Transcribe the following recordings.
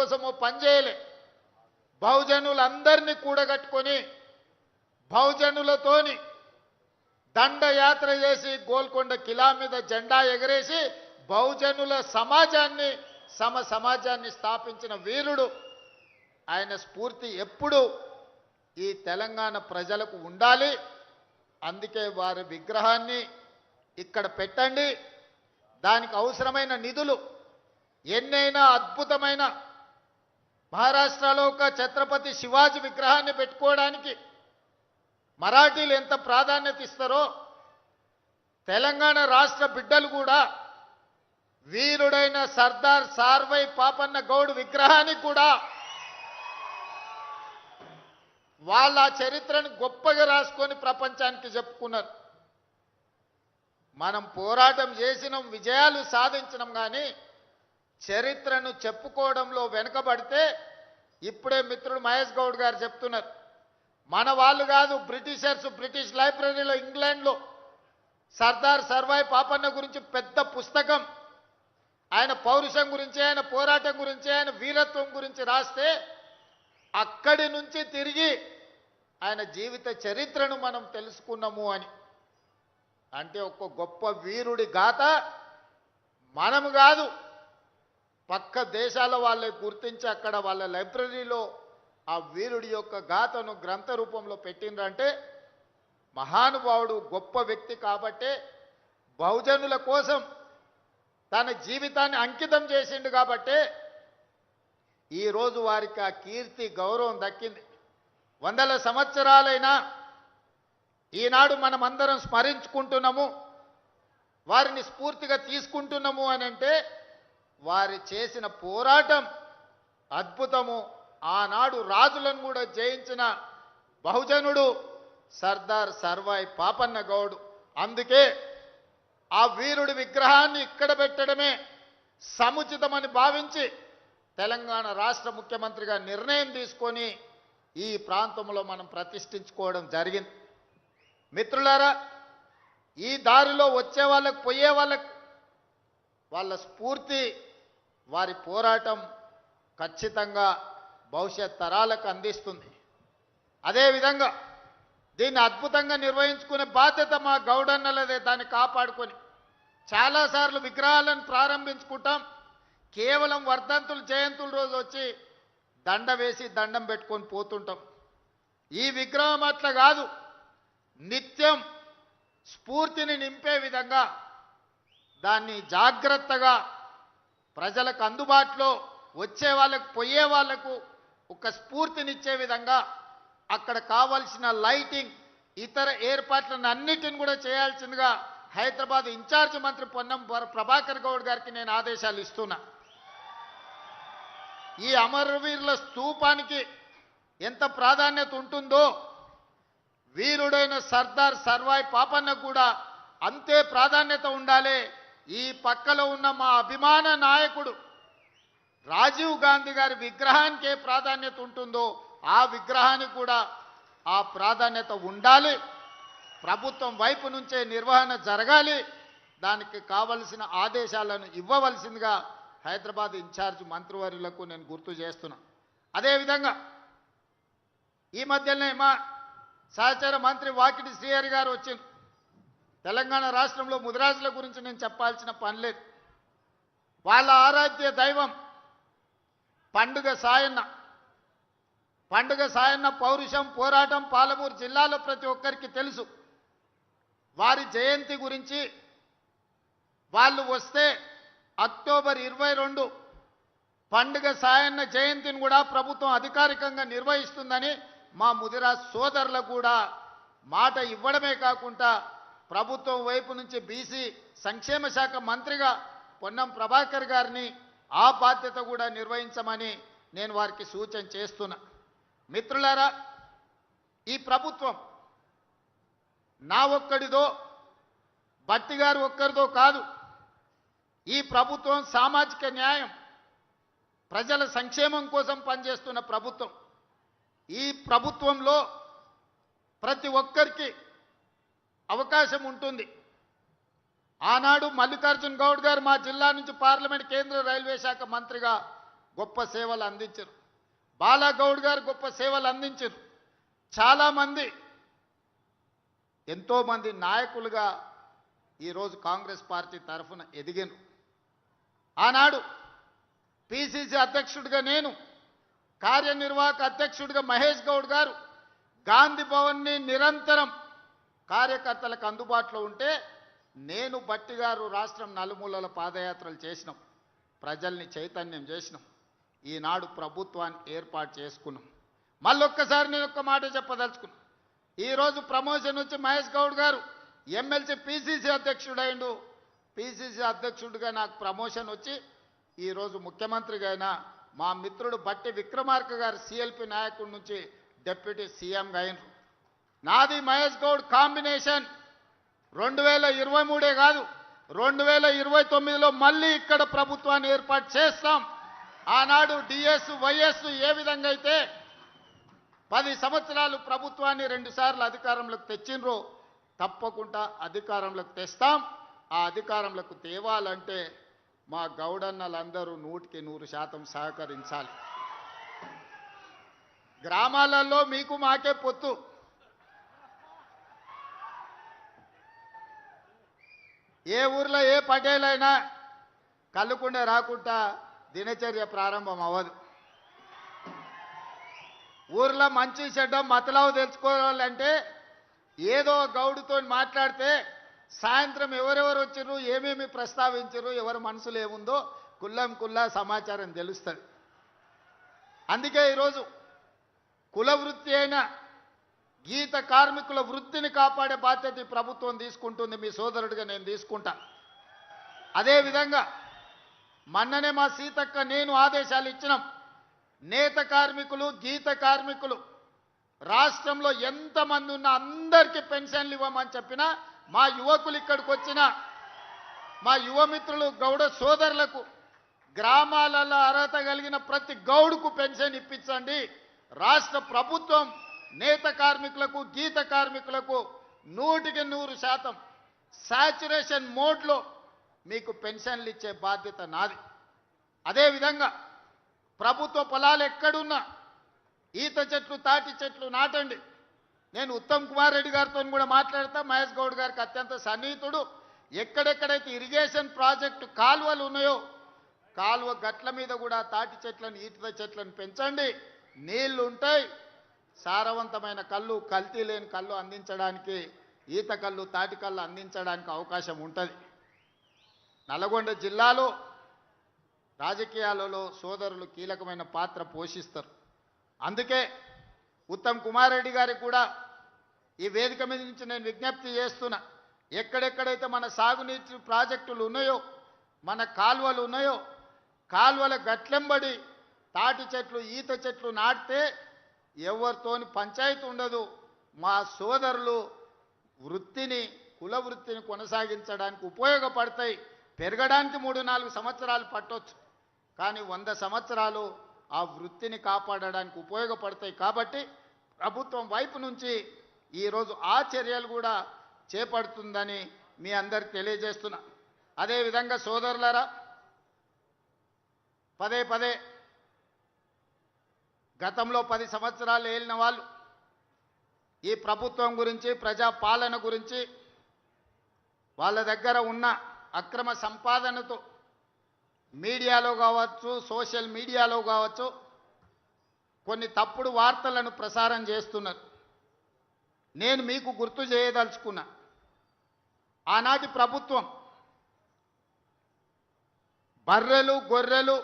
కోసమో పనిచేయలే. బహుజనులందరినీ కూడగట్టుకొని బహుజనులతోని దండయాత్ర చేసి గోల్కొండ కిలా మీద జెండా ఎగరేసి బహుజనుల సమాజాన్ని సమాజాన్ని స్థాపించిన వీరుడు. ఆయన స్ఫూర్తి ఎప్పుడు ఈ తెలంగాణ ప్రజలకు ఉండాలి. అందుకే వారి విగ్రహాన్ని ఇక్కడ పెట్టండి. దానికి అవసరమైన నిధులు ఎన్నైనా అద్భుతమైన మహారాష్ట్రలో ఒక ఛత్రపతి శివాజీ విగ్రహాన్ని పెట్టుకోవడానికి మరాఠీలు ఎంత ప్రాధాన్యత ఇస్తారో తెలంగాణ రాష్ట్ర బిడ్డలు కూడా వీరుడైన సర్దార్ సార్వై పాపన్న గౌడ్ విగ్రహానికి కూడా వాళ్ళ చరిత్రను గొప్పగా రాసుకొని ప్రపంచానికి చెప్పుకున్నారు. మనం పోరాటం చేసినాం, విజయాలు సాధించినాం, కానీ చరిత్రను చెప్పుకోవడంలో వెనుకబడితే ఇప్పుడే మిత్రుడు మహేష్ గౌడ్ గారు చెప్తున్నారు. మన వాళ్ళు కాదు, బ్రిటిషర్స్ బ్రిటిష్ లైబ్రరీలో ఇంగ్లాండ్లో సర్దార్ సర్వాయి పాపన్న గురించి పెద్ద పుస్తకం, ఆయన పౌరుషం గురించి, ఆయన పోరాటం గురించి, ఆయన వీరత్వం గురించి రాస్తే అక్కడి నుంచి తిరిగి ఆయన జీవిత చరిత్రను మనం తెలుసుకున్నాము అని. అంటే ఒక గొప్ప వీరుడి గాథ మనము కాదు, పక్క దేశాల వాళ్ళే గుర్తించి అక్కడ వాళ్ళ లైబ్రరీలో ఆ వీరుడి యొక్క గాథను గ్రంథ రూపంలో పెట్టిండ్రంటే మహానుభావుడు గొప్ప వ్యక్తి కాబట్టే బహుజనుల కోసం తన జీవితాన్ని అంకితం చేసిండు కాబట్టే ఈరోజు వారికి ఆ కీర్తి గౌరవం దక్కింది. వందల సంవత్సరాలైనా ఈనాడు మనమందరం స్మరించుకుంటున్నాము, వారిని స్ఫూర్తిగా తీసుకుంటున్నాము అని అంటే వారి చేసిన పోరాటం అద్భుతము. ఆనాడు రాజులను కూడా జయించిన బహుజనుడు సర్దార్ సర్వాయి పాపన్న గౌడ్. అందుకే ఆ వీరుడి విగ్రహాన్ని ఇక్కడ పెట్టడమే సముచితమని భావించి తెలంగాణ రాష్ట్ర ముఖ్యమంత్రిగా నిర్ణయం తీసుకొని ఈ ప్రాంతంలో మనం ప్రతిష్ఠించుకోవడం జరిగింది. మిత్రులారా, ఈ దారిలో వచ్చే వాళ్ళకు పోయే వాళ్ళకు వాళ్ళ స్ఫూర్తి, వారి పోరాటం ఖచ్చితంగా భవిష్యత్ తరాలకు అందిస్తుంది. అదేవిధంగా దీన్ని అద్భుతంగా నిర్వహించుకునే బాధ్యత మా గౌడన్నలదే. దాన్ని కాపాడుకొని చాలాసార్లు విగ్రహాలను ప్రారంభించుకుంటాం, కేవలం వర్ధంతులు జయంతుల రోజు వచ్చి దండ వేసి దండం పెట్టుకొని పోతుంటాం. ఈ విగ్రహం అట్లా కాదు, నిత్యం స్ఫూర్తిని నింపే విధంగా దాన్ని జాగ్రత్తగా ప్రజలకు అందుబాటులో వచ్చే వాళ్ళకు పోయే వాళ్లకు ఒక స్ఫూర్తినిచ్చే విధంగా అక్కడ కావాల్సిన లైటింగ్, ఇతర ఏర్పాట్లను అన్నిటిని కూడా చేయాల్సిందిగా హైదరాబాద్ ఇన్ఛార్జ్ మంత్రి పొన్నం ప్రభాకర్ గౌడ్ గారికి నేను ఆదేశాలు ఇస్తున్నా. ఈ అమరవీరుల స్తూపానికి ఎంత ప్రాధాన్యత ఉంటుందో వీరుడైన సర్దార్ సర్వాయి పాపన్న కూడా అంతే ప్రాధాన్యత ఉండాలి. ఈ పక్కలో ఉన్న మా అభిమాన నాయకుడు రాజీవ్ గాంధీ గారి విగ్రహానికి ఏ ప్రాధాన్యత ఉంటుందో ఆ విగ్రహానికి కూడా ఆ ప్రాధాన్యత ఉండాలి. ప్రభుత్వం వైపు నుంచే నిర్వహణ జరగాలి. దానికి కావలసిన ఆదేశాలను ఇవ్వవలసిందిగా హైదరాబాద్ ఇన్ఛార్జ్ మంత్రివర్యులకు నేను గుర్తు చేస్తున్నా. అదేవిధంగా ఈ మధ్యనే మా సహచర మంత్రి వాకిటి శ్రీహరి గారు వచ్చింది. తెలంగాణ రాష్ట్రంలో ముదిరాజుల గురించి నేను చెప్పాల్సిన పని లేదు. వాళ్ళ ఆరాధ్య దైవం పండుగ సాయన్న. పండుగ సాయన్న పౌరుషం, పోరాటం పాలమూరు జిల్లాలో ప్రతి ఒక్కరికి తెలుసు. వారి జయంతి గురించి వాళ్ళు వస్తే అక్టోబర్ 22 పండుగ సాయన్న జయంతిని కూడా ప్రభుత్వం అధికారికంగా నిర్వహిస్తుందని మా ముదిరాజ్ సోదరులకు కూడా మాట ఇవ్వడమే కాకుండా ప్రభుత్వం వైపు నుంచి బీసీ సంక్షేమ శాఖ మంత్రిగా పొన్నం ప్రభాకర్ గారిని ఆ బాధ్యత కూడా నిర్వహించమని నేను వారికి సూచన చేస్తున్నా. మిత్రులారా, ఈ ప్రభుత్వం నా ఒక్కడిదో భట్టి గారు ఒక్కరిదో కాదు. ఈ ప్రభుత్వం సామాజిక న్యాయం, ప్రజల సంక్షేమం కోసం పనిచేస్తున్న ప్రభుత్వం. ఈ ప్రభుత్వంలో ప్రతి ఒక్కరికి అవకాశం ఉంటుంది. ఆనాడు మల్లికార్జున్ గౌడ్ గారు మా జిల్లా నుంచి పార్లమెంట్ కేంద్ర రైల్వే శాఖ మంత్రిగా గొప్ప సేవలు అందించారు. బాలగౌడ్ గారు గొప్ప సేవలు అందించారు. చాలామంది ఎంతోమంది నాయకులుగా ఈరోజు కాంగ్రెస్ పార్టీ తరఫున ఎదిగాను. ఆనాడు పిసిసి అధ్యక్షుడిగా నేను, కార్యనిర్వాహక అధ్యక్షుడిగా మహేష్ గౌడ్ గారు గాంధీ భవన్ని నిరంతరం కార్యకర్తలకు అందుబాటులో ఉంటే నేను బట్టి గారు రాష్ట్రం నలుమూలల పాదయాత్రలు చేసినాం, ప్రజల్ని చైతన్యం చేసినాం. ఈనాడు ప్రభుత్వాన్ని ఏర్పాటు చేసుకున్నాం. మళ్ళొక్కసారి నేను ఒక్క మాట చెప్పదలుచుకున్నాను. ఈరోజు ప్రమోషన్ వచ్చి మహేష్ గౌడ్ గారు ఎమ్మెల్సీ పిసిసి అధ్యక్షుడైండు. పిసిసి అధ్యక్షుడిగా నాకు ప్రమోషన్ వచ్చి ఈరోజు ముఖ్యమంత్రిగా అయినా మా మిత్రుడు బట్టి విక్రమార్క గారు సిఎల్పి నాయకుడి నుంచి డిప్యూటీ సీఎంగా అయినరు. నాది మహేష్ గౌడ్ కాంబినేషన్ 2023 కాదు 2029లో మళ్ళీ ఇక్కడ ప్రభుత్వాన్ని ఏర్పాటు చేస్తాం. ఆనాడు డిఎస్ వైఎస్ ఏ విధంగా అయితే 10 సంవత్సరాలు ప్రభుత్వాన్ని 2 సార్లు అధికారంలోకి తెచ్చిండ్రో తప్పకుండా అధికారంలోకి తెస్తాం. ఆ అధికారంలోకి తేవాలంటే మా గౌడన్నలందరూ 100% సహకరించాలి. గ్రామాలలో మీకు మాకే పొత్తు. ఏ ఊర్లో ఏ పటేలైనా కళ్ళుకుండే రాకుండా దినచర్య ప్రారంభం అవ్వదు. ఊర్లో మంచి చెడ్డ మతలావు తెలుసుకోవాలంటే ఏదో గౌడుతో మాట్లాడితే సాయంత్రం ఎవరెవరు వచ్చారు, ఏమేమి ప్రస్తావించారు, ఎవరి మనసులో ఏముందో కుల్లా సమాచారం తెలుస్తుంది. అందుకే ఈరోజు కుల వృత్తి అయిన గీత కార్మికుల వృత్తిని కాపాడే బాధ్యత ఈ ప్రభుత్వం తీసుకుంటుంది. మీ సోదరుడిగా నేను తీసుకుంటా. అదేవిధంగా మొన్ననే మా సీతక్క నేను ఆదేశాలు ఇచ్చినాం. నేత కార్మికులు, గీత కార్మికులు రాష్ట్రంలో ఎంతమంది ఉన్నా అందరికీ పెన్షన్లు ఇవ్వమని చెప్పినా మా యువకులు ఇక్కడికి వచ్చిన మా యువమిత్రులు గౌడ సోదరులకు గ్రామాలలో అర్హత కలిగిన ప్రతి గౌడుకు పెన్షన్ ఇప్పించండి. రాష్ట్ర ప్రభుత్వం నేత కార్మికులకు, గీత కార్మికులకు 100% సాచురేషన్ మోడ్లో మీకు పెన్షన్లు ఇచ్చే బాధ్యత నాది. అదేవిధంగా ప్రభుత్వ పొలాలు ఎక్కడున్నా ఈత చెట్లు, తాటి చెట్లు నాటండి. నేను ఉత్తమ్ కుమార్ రెడ్డి గారితో కూడా మాట్లాడతా. మహేష్ గౌడ్ గారికి అత్యంత సన్నిహితుడు. ఎక్కడెక్కడైతే ఇరిగేషన్ ప్రాజెక్టు కాలువలు ఉన్నాయో కాలువ గట్ల మీద కూడా తాటి చెట్లను, ఈత చెట్లను పెంచండి. నీళ్లు ఉంటాయి. సారవంతమైన కళ్ళు, కల్తీ లేని కళ్ళు అందించడానికి, ఈత కళ్ళు, తాటి కళ్ళు అందించడానికి అవకాశం ఉంటుంది. నల్గొండ జిల్లాలో రాజకీయాలలో సోదరులు కీలకమైన పాత్ర పోషిస్తారు. అందుకే ఉత్తమ్ కుమార్ రెడ్డి గారికి కూడా ఈ వేదిక మీద నుంచి నేను విజ్ఞప్తి చేస్తున్నా. ఎక్కడెక్కడైతే మన సాగునీటి ప్రాజెక్టులు ఉన్నాయో, మన కాలువలు ఉన్నాయో, కాలువల గట్లెంబడి తాటి చెట్లు, ఈత చెట్లు నాటితే ఎవరితోని పంచాయతీ ఉండదు. మా సోదరులు వృత్తిని, కుల వృత్తిని కొనసాగించడానికి ఉపయోగపడతాయి. పెరగడానికి 3-4 సంవత్సరాలు పట్టొచ్చు, కానీ 100 సంవత్సరాలు ఆ వృత్తిని కాపాడడానికి ఉపయోగపడతాయి. కాబట్టి ప్రభుత్వం వైపు నుంచి ఈరోజు ఆ చర్యలు కూడా చేపడుతుందని మీ అందరికి తెలియజేస్తున్నా. అదేవిధంగా సోదరులారా, పదే గతంలో 10 సంవత్సరాలు ఏలిన వాళ్ళు ఈ ప్రభుత్వం గురించి, ప్రజాపాలన గురించి, వాళ్ళ దగ్గర ఉన్న అక్రమ సంపాదనతో మీడియాలో కావచ్చు, సోషల్ మీడియాలో కావచ్చు కొన్ని తప్పుడు వార్తలను ప్రసారం చేస్తున్నారు. నేను మీకు గుర్తు చేయదలుచుకున్నా. ఆనాటి ప్రభుత్వం బర్రెలు, గొర్రెలు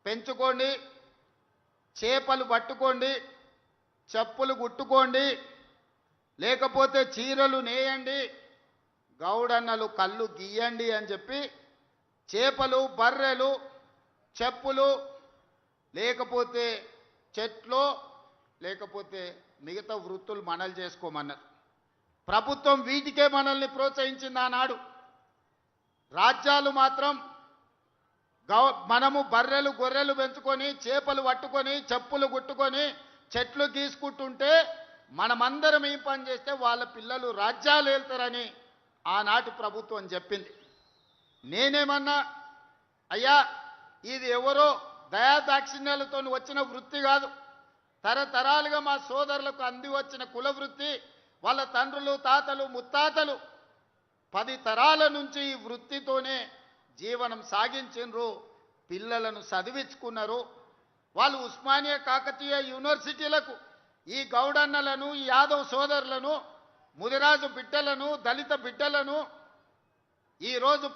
పెంచుకోండి, చేపలు పట్టుకోండి, చెప్పులు కుట్టుకోండి, లేకపోతే చీరలు నేయండి, గౌడన్నలు కళ్ళు గీయండి అని చెప్పి చేపలు, బర్రెలు, చెప్పులు, లేకపోతే చెట్లు, లేకపోతే మిగతా వృత్తులు మనలు చేసుకోమన్నారు. ప్రభుత్వం వీటికే మనల్ని ప్రోత్సహించింది ఆనాడు. రాజ్యాలు మాత్రం మనము బర్రెలు, గొర్రెలు పెంచుకొని, చేపలు పట్టుకొని, చెప్పులు కుట్టుకొని, చెట్లు గీసుకుంటుంటే మనమందరం ఏం పని చేస్తే వాళ్ళ పిల్లలు రాజ్యాలు వెళ్తారని ఆనాటి ప్రభుత్వం చెప్పింది. నేనేమన్నా, అయ్యా ఇది ఎవరో దయాదాక్షిణ్యాలతో వచ్చిన వృత్తి కాదు. తరతరాలుగా మా సోదరులకు అంది వచ్చిన కుల వృత్తి. వాళ్ళ తండ్రులు, తాతలు, ముత్తాతలు 10 తరాల నుంచి ఈ వృత్తితోనే జీవనం సాగించిండ్రు. పిల్లలను చదివించుకున్నారు. వాళ్ళు ఉస్మానియా, కాకతీయ యూనివర్సిటీలకు ఈ గౌడన్నలను, ఈ యాదవ్ సోదరులను, ముదిరాజు బిడ్డలను, దళిత బిడ్డలను ఈరోజు